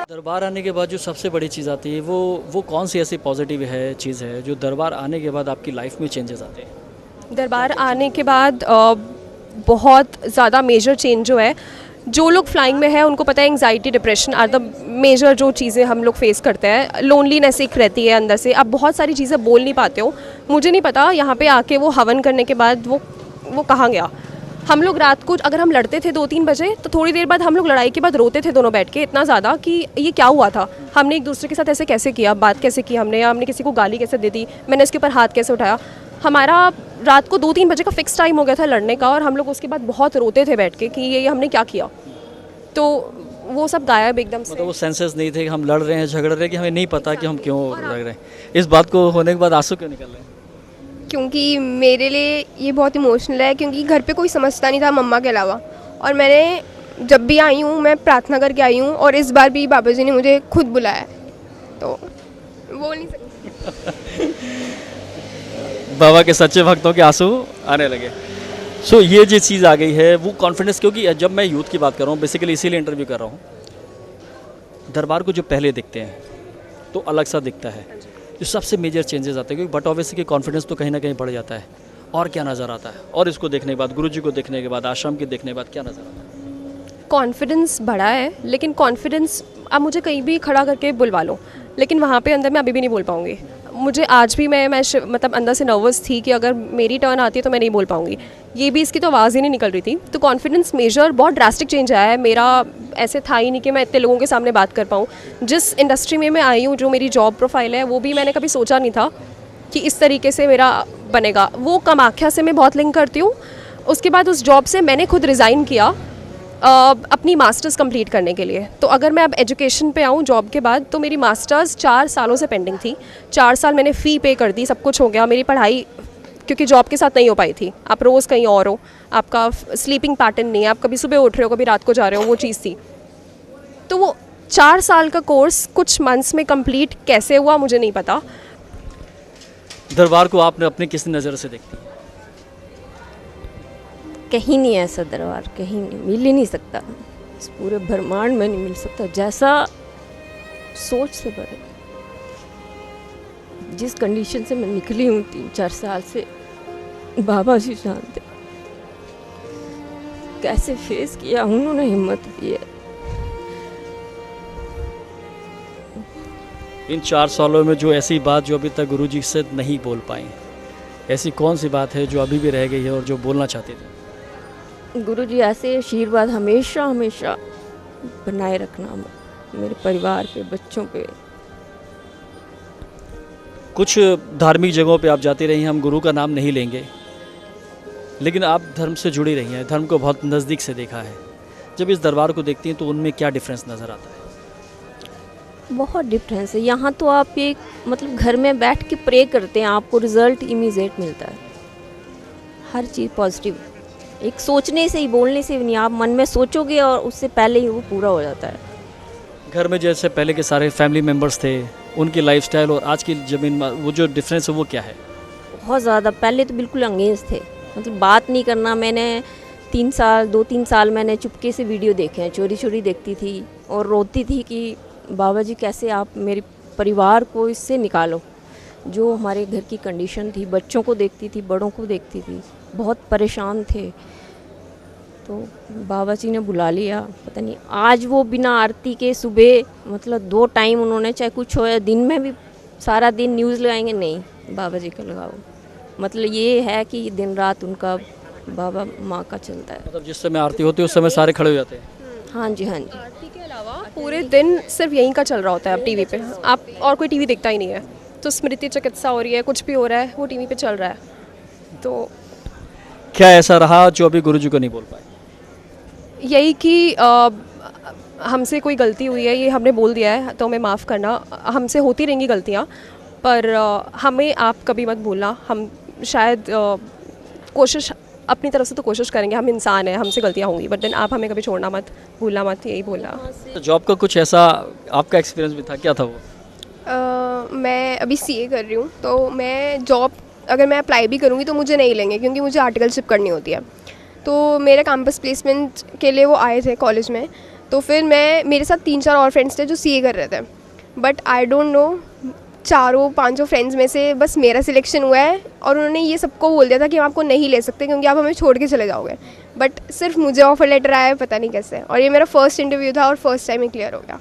दरबार आने के बाद जो सबसे बड़ी चीज़ आती है वो कौन सी ऐसी पॉजिटिव है चीज़ है जो दरबार आने के बाद आपकी लाइफ में चेंजेस आते हैं? दरबार आने के बाद बहुत ज़्यादा मेजर चेंज जो है, जो लोग फ्लाइंग में हैं उनको पता है anxiety depression are the major जो चीज़ें हम लोग फेस करते हैं। लोनलीनेस एक रहती है अंदर से, आप बहुत सारी चीज़ें बोल नहीं पाते हो। मुझे नहीं पता यहाँ पे आके वो हवन करने के बाद वो कहाँ गया। हम लोग रात को अगर हम लड़ते थे 2-3 बजे तो थोड़ी देर बाद हम लोग लड़ाई के बाद रोते थे दोनों बैठ के, इतना ज़्यादा कि ये क्या हुआ था, हमने एक दूसरे के साथ ऐसे कैसे किया, बात कैसे की हमने, या हमने किसी को गाली कैसे दे दी, मैंने इसके ऊपर हाथ कैसे उठाया। हमारा रात को 2-3 बजे का फिक्स टाइम हो गया था लड़ने का, और हम लोग उसके बाद बहुत रोते थे बैठ के कि ये हमने क्या किया। तो वो सब गायब एकदम से। मतलब वो सेंसेस नहीं थे कि हम लड़ रहे हैं झगड़ रहे हैं, कि हमें नहीं पता कि हम क्यों लड़ रहे हैं। इस बात को होने के बाद आंसू क्यों निकल रहे हैं? क्योंकि मेरे लिए ये बहुत इमोशनल है, क्योंकि घर पे कोई समझता नहीं था मम्मा के अलावा। और मैंने जब भी आई हूँ मैं प्रार्थना करके आई हूँ, और इस बार भी बाबा जी ने मुझे खुद बुलाया है, तो बोल नहीं सकती। बाबा के सच्चे भक्तों के आंसू आने लगे। सो ये जो चीज़ आ गई है वो कॉन्फिडेंस, क्योंकि जब मैं यूथ की बात कर रहा हूँ बेसिकली इसीलिए इंटरव्यू कर रहा हूँ, दरबार को जो पहले दिखते हैं तो अलग सा दिखता है, जो सबसे मेजर चेंजेस आते हैं, क्योंकि बट ऑब्वियसली कॉन्फिडेंस तो कहीं ना कहीं बढ़ जाता है। और क्या नज़र आता है, और इसको देखने के बाद, गुरु जी को देखने के बाद, आश्रम के देखने के बाद क्या नज़र आता है? कॉन्फिडेंस बढ़ा है, लेकिन कॉन्फिडेंस आप मुझे कहीं भी खड़ा करके बुलवा लो, लेकिन वहाँ पे अंदर मैं अभी भी नहीं बोल पाऊँगी। मुझे आज भी मैं मतलब अंदर से नर्वस थी कि अगर मेरी टर्न आती है तो मैं नहीं बोल पाऊँगी। ये भी इसकी तो आवाज़ ही नहीं निकल रही थी। तो कॉन्फिडेंस मेजर बहुत ड्रास्टिक चेंज आया है मेरा। ऐसे था ही नहीं कि मैं इतने लोगों के सामने बात कर पाऊँ। जिस इंडस्ट्री में मैं आई हूँ, जो मेरी जॉब प्रोफाइल है, वो भी मैंने कभी सोचा नहीं था कि इस तरीके से मेरा बनेगा। वो कामाख्या से मैं बहुत लिंक करती हूँ। उसके बाद उस जॉब से मैंने खुद रिज़ाइन किया अपनी मास्टर्स कंप्लीट करने के लिए। तो अगर मैं अब एजुकेशन पे आऊँ जॉब के बाद, तो मेरी मास्टर्स 4 सालों से पेंडिंग थी। 4 साल मैंने फ़ी पे कर दी, सब कुछ हो गया। मेरी पढ़ाई क्योंकि जॉब के साथ नहीं हो पाई थी, आप रोज़ कहीं और हो, आपका स्लीपिंग पैटर्न नहीं है, आप कभी सुबह उठ रहे हो कभी रात को जा रहे हो, वो चीज़ थी। तो वो 4 साल का कोर्स कुछ मंथ्स में कंप्लीट कैसे हुआ मुझे नहीं पता। दरबार को आपने अपने किस नज़र से देखती है? कहीं नहीं ऐसा दरबार, कहीं नहीं, मिल ही नहीं सकता, इस पूरे ब्रह्मांड में नहीं मिल सकता। जैसा सोच से परे, जिस कंडीशन से मैं निकली हूँ 3-4 साल से, बाबा जी जानते कैसे फेस किया, उन्होंने हिम्मत दी है। इन 4 सालों में जो ऐसी बात जो अभी तक गुरुजी से नहीं बोल पाई, ऐसी कौन सी बात है जो अभी भी रह गई है और जो बोलना चाहते थे? गुरुजी ऐसे आशीर्वाद हमेशा हमेशा बनाए रखना मेरे परिवार पे, बच्चों पे। कुछ धार्मिक जगहों पे आप जाती रही हैं, हम गुरु का नाम नहीं लेंगे, लेकिन आप धर्म से जुड़ी रही हैं, धर्म को बहुत नज़दीक से देखा है। जब इस दरबार को देखती हैं तो उनमें क्या डिफरेंस नज़र आता है? बहुत डिफरेंस है। यहाँ तो आप एक मतलब घर में बैठ के प्रे करते हैं, आपको रिज़ल्ट इमीडिएट मिलता है। हर चीज़ पॉजिटिव, एक सोचने से ही, बोलने से भी नहीं, आप मन में सोचोगे और उससे पहले ही वो पूरा हो जाता है। घर में जैसे पहले के सारे फैमिली मेम्बर्स थे, उनकी लाइफस्टाइल और आज की ज़मीन में वो जो डिफरेंस है वो क्या है? बहुत ज़्यादा। पहले तो बिल्कुल अंगेज थे, मतलब बात नहीं करना। मैंने 2-3 साल मैंने चुपके से वीडियो देखे हैं, चोरी चोरी देखती थी और रोती थी कि बाबा जी कैसे आप मेरे परिवार को इससे निकालो। जो हमारे घर की कंडीशन थी, बच्चों को देखती थी, बड़ों को देखती थी, बहुत परेशान थे। तो बाबा जी ने बुला लिया, पता नहीं आज वो बिना आरती के सुबह मतलब 2 टाइम उन्होंने, चाहे कुछ हो या दिन में भी, सारा दिन न्यूज़ लगाएंगे, नहीं बाबा जी का लगाओ। मतलब ये है कि दिन रात उनका बाबा माँ का चलता है। मतलब जिस समय आरती होती है उस समय सारे खड़े हो जाते हैं? हाँ जी, हाँ जी। आरती के अलावा पूरे दिन सिर्फ यहीं का चल रहा होता है अब टीवी पे। आप और कोई टीवी देखता ही नहीं है। तो स्मृति चिकित्सा हो रही है, कुछ भी हो रहा है, वो टीवी पे चल रहा है। तो क्या ऐसा रहा जो अभी गुरुजी को नहीं बोल पाए? यही कि हमसे कोई गलती हुई है, ये हमने बोल दिया है, तो हमें माफ़ करना। हमसे होती रहेंगी गलतियाँ, पर हमें आप कभी मत भूलना। हम शायद कोशिश अपनी तरफ से तो कोशिश करेंगे, हम इंसान हैं, हमसे गलतियाँ होंगी, बट देन आप हमें कभी छोड़ना मत, भूलना मत, यही बोला। तो जॉब का कुछ ऐसा आपका एक्सपीरियंस भी था, क्या था वो? मैं अभी सीए कर रही हूँ, तो मैं जॉब अगर मैं अप्लाई भी करूँगी तो मुझे नहीं लेंगे, क्योंकि मुझे आर्टिकलशिप करनी होती है। तो मेरे कैंपस प्लेसमेंट के लिए वो आए थे कॉलेज में, तो फिर मेरे साथ 3-4 और फ्रेंड्स थे जो सीए कर रहे थे, but I don't know 4-5 friends में से बस मेरा सिलेक्शन हुआ है और उन्होंने ये सबको बोल दिया था कि हम आपको नहीं ले सकते क्योंकि आप हमें छोड़ के चले जाओगे, बट सिर्फ मुझे ऑफर लेटर आया है, पता नहीं कैसे, और ये मेरा फर्स्ट इंटरव्यू था और फर्स्ट टाइम ही क्लियर हो गया।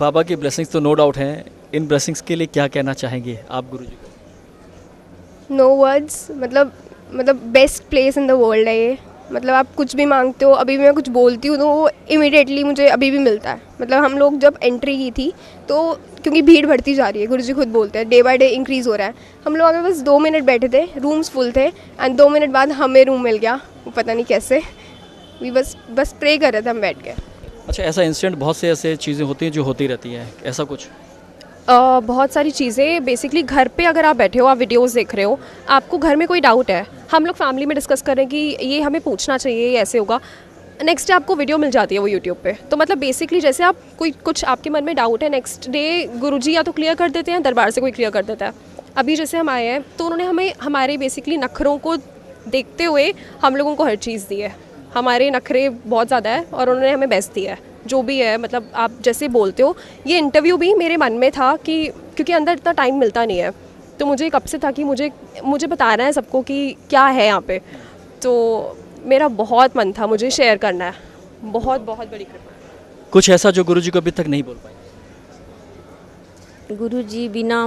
बाबा की ब्लेसिंग्स तो नो डाउट हैं, इन ब्लेसिंग्स के लिए क्या कहना चाहेंगे आप गुरुजी को? नो वर्ड्स, मतलब best place in the world है ये। मतलब आप कुछ भी मांगते हो, अभी भी मैं कुछ बोलती हूँ तो वो इमीडिएटली मुझे अभी भी मिलता है। मतलब हम लोग जब एंट्री की थी तो क्योंकि भीड़ बढ़ती जा रही है, गुरुजी खुद बोलते हैं डे बाय डे इंक्रीज़ हो रहा है, हम लोग आगे बस 2 मिनट बैठे थे, रूम्स फुल थे एंड 2 मिनट बाद हमें रूम मिल गया, वो पता नहीं कैसे, वी बस प्रे कर रहे थे हम बैठ के। अच्छा, ऐसा इंसिडेंट, बहुत से ऐसे चीज़ें होती हैं जो होती रहती हैं, ऐसा कुछ? बहुत सारी चीज़ें, बेसिकली घर पे अगर आप बैठे हो, आप वीडियोस देख रहे हो, आपको घर में कोई डाउट है, हम लोग फैमिली में डिस्कस करें कि ये हमें पूछना चाहिए, ये ऐसे होगा, नेक्स्ट डे आपको वीडियो मिल जाती है वो यूट्यूब पे। तो मतलब बेसिकली जैसे आप कुछ आपके मन में डाउट है, नेक्स्ट डे गुरुजी या तो क्लियर कर देते हैं, दरबार से कोई क्लियर कर देता है। अभी जैसे हम आए हैं तो उन्होंने हमें हमारे बेसिकली नखरों को देखते हुए हम लोगों को हर चीज़ दी है। हमारे नखरे बहुत ज़्यादा है और उन्होंने हमें बेस्ट दिया है जो भी है। मतलब आप जैसे बोलते हो, ये इंटरव्यू भी मेरे मन में था कि क्योंकि अंदर इतना टाइम मिलता नहीं है, तो मुझे कब से था कि मुझे बताना है सबको कि क्या है यहाँ पे, तो मेरा बहुत मन था, मुझे शेयर करना है। बहुत बहुत बड़ी घटना। कुछ ऐसा जो गुरुजी को अभी तक नहीं बोल पाए? गुरुजी बिना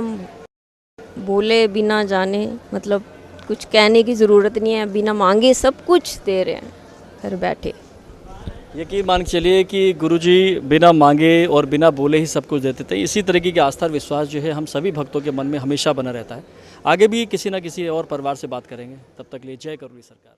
बोले, बिना जाने, मतलब कुछ कहने की ज़रूरत नहीं है, बिना मांगे सब कुछ दे रहे हैं घर बैठे। यकीन मान के चलिए कि गुरुजी बिना मांगे और बिना बोले ही सब कुछ देते थे। इसी तरीके की आस्था और विश्वास जो है हम सभी भक्तों के मन में हमेशा बना रहता है। आगे भी किसी न किसी और परिवार से बात करेंगे, तब तक लिए जय करुणी सरकार।